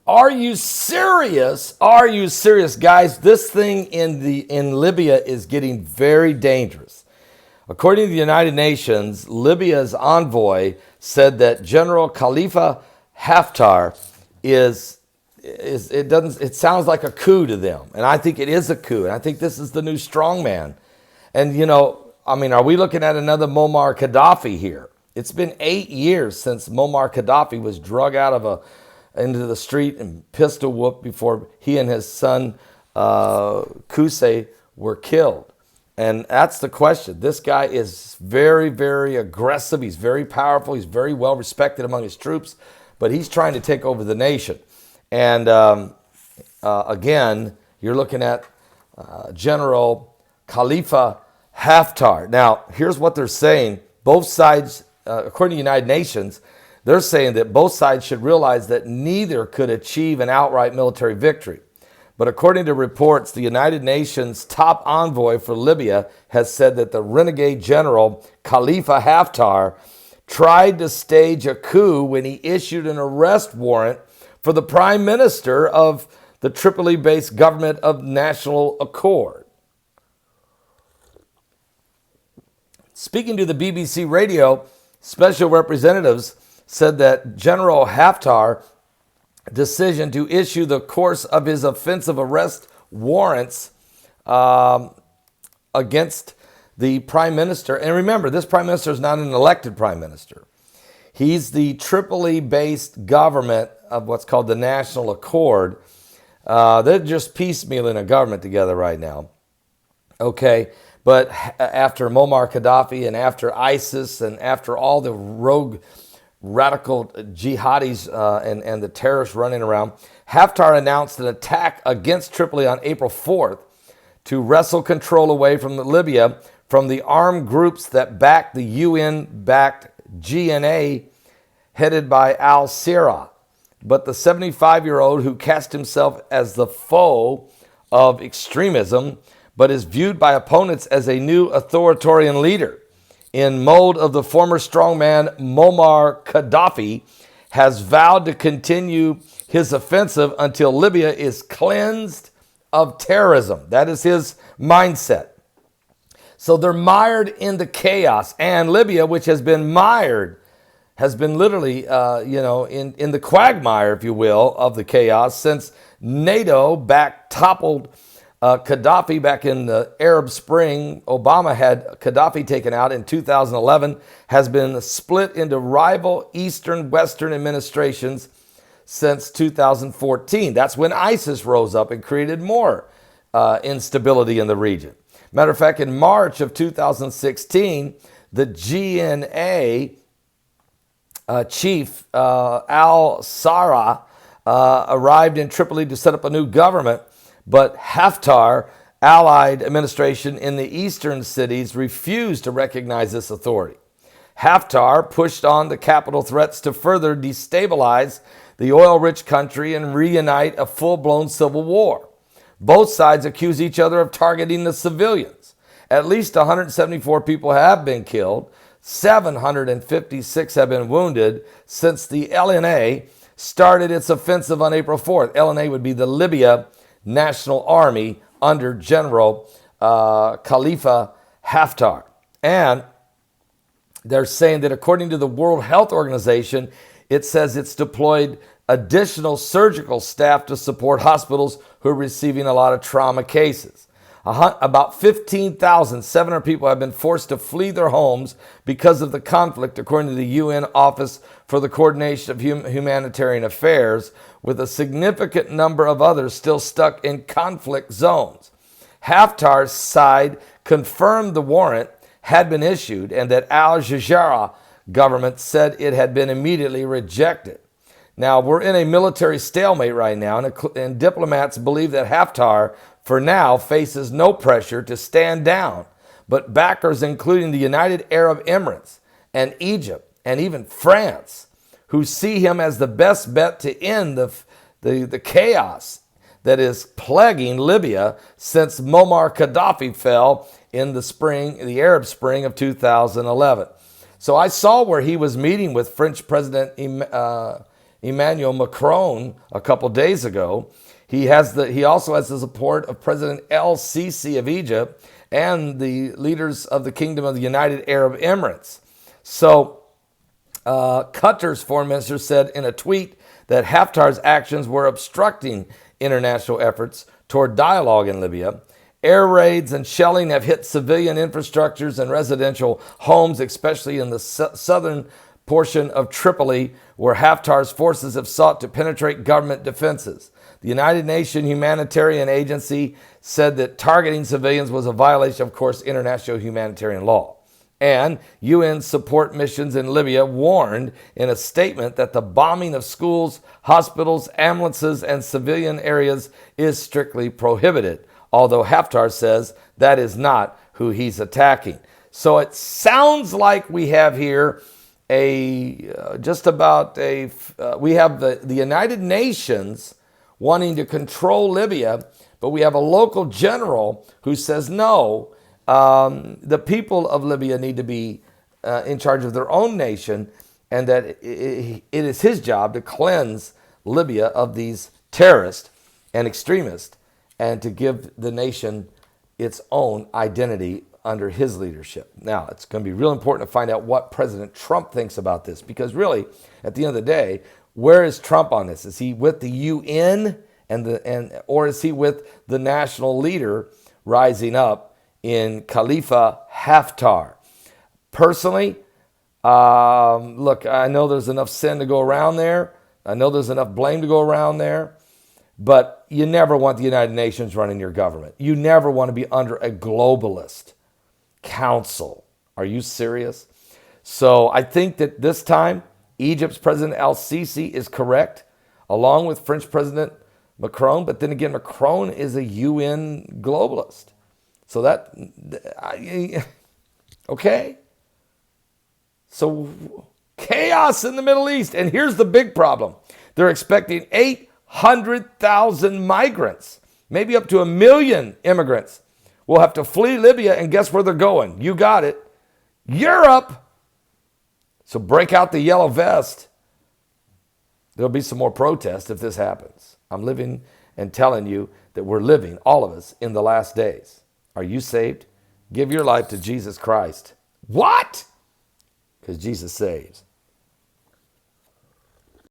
Are you serious? Are you serious, guys? This thing in Libya is getting very dangerous. According to the United Nations, Libya's envoy said that General Khalifa Haftar it sounds like a coup to them. And I think it is a coup. And I think this is the new strongman. And are we looking at another Muammar Gaddafi here? It's been 8 years since Muammar Gaddafi was drug out of into the street and pistol whooped before he and his son Coup were killed. And that's the question. This guy is very, very aggressive. He's very powerful. He's very well respected among his troops, but he's trying to take over the nation. And again, you're looking at General Khalifa Haftar. Now, here's what they're saying. Both sides, according to the United Nations, they're saying that both sides should realize that neither could achieve an outright military victory. But according to reports, the United Nations top envoy for Libya has said that the renegade general Khalifa Haftar tried to stage a coup when he issued an arrest warrant for the prime minister of the Tripoli-based government of national accord. Speaking to the BBC radio, special representatives said that General Haftar's decision to issue the course of his offensive arrest warrants against the prime minister. And remember, this prime minister is not an elected prime minister. He's the Tripoli-based government of what's called the National Accord. They're just piecemealing a government together right now. Okay, but after Muammar Gaddafi and after ISIS and after all the rogue radical jihadis and the terrorists running around, Haftar announced an attack against Tripoli on April 4th to wrestle control away from Libya from the armed groups that backed the UN-backed GNA headed by al-Sira. But the 75-year-old who cast himself as the foe of extremism, but is viewed by opponents as a new authoritarian leader in mold of the former strongman Muammar Gaddafi, has vowed to continue his offensive until Libya is cleansed of terrorism. That is his mindset. So they're mired in the chaos, and Libya, which has been mired, has been literally, in the quagmire, if you will, of the chaos since NATO toppled Gaddafi back in the Arab Spring. Obama had Gaddafi taken out in 2011, has been split into rival Eastern-Western administrations since 2014. That's when ISIS rose up and created more instability in the region. Matter of fact, in March of 2016, the GNA chief al-Sara arrived in Tripoli to set up a new government, but Haftar allied administration in the eastern cities refused to recognize this authority. Haftar pushed on the capital threats to further destabilize the oil-rich country and reunite a full-blown civil war. Both sides accuse each other of targeting the civilians. At least 174 people have been killed. 756 have been wounded since the LNA started its offensive on April 4th. LNA would be the Libya National Army under General Khalifa Haftar. And they're saying that according to the World Health Organization, it says it's deployed additional surgical staff to support hospitals who are receiving a lot of trauma cases. About 15,700 people have been forced to flee their homes because of the conflict, according to the UN Office for the Coordination of Humanitarian Affairs, with a significant number of others still stuck in conflict zones. Haftar's side confirmed the warrant had been issued and that Al Jazeera government said it had been immediately rejected. Now, we're in a military stalemate right now, and diplomats believe that Haftar, for now, faces no pressure to stand down. But backers, including the United Arab Emirates and Egypt and even France, who see him as the best bet to end the chaos that is plaguing Libya since Muammar Gaddafi fell in the Arab Spring of 2011. So I saw where he was meeting with French President Emmanuel Macron a couple days ago. He also has the support of President El-Sisi of Egypt and the leaders of the Kingdom of the United Arab Emirates. So Qatar's foreign minister said in a tweet that Haftar's actions were obstructing international efforts toward dialogue in Libya. Air raids and shelling have hit civilian infrastructures and residential homes, especially in the southern portion of Tripoli, where Haftar's forces have sought to penetrate government defenses. The United Nations Humanitarian Agency said that targeting civilians was a violation of, course, international humanitarian law. And UN support missions in Libya warned in a statement that the bombing of schools, hospitals, ambulances, and civilian areas is strictly prohibited, although Haftar says that is not who he's attacking. So it sounds like we have here we have the United Nations wanting to control Libya, but we have a local general who says no, the people of Libya need to be in charge of their own nation, and that it is his job to cleanse Libya of these terrorists and extremists and to give the nation its own identity under his leadership. Now, it's going to be real important to find out what President Trump thinks about this, because really, at the end of the day, where is Trump on this? Is he with the UN or is he with the national leader rising up in Khalifa Haftar? Personally, look, I know there's enough sin to go around there. I know there's enough blame to go around there. But you never want the United Nations running your government. You never want to be under a globalist council. Are you serious? So I think that this time, Egypt's President El-Sisi is correct, along with French President Macron. But then again, Macron is a UN globalist. So okay. So chaos in the Middle East. And here's the big problem. They're expecting 800,000 migrants, maybe up to 1 million immigrants, will have to flee Libya, and guess where they're going? You got it. Europe. So break out the yellow vest. There'll be some more protests if this happens. I'm living and telling you that we're living, all of us, in the last days. Are you saved? Give your life to Jesus Christ. What? Because Jesus saves.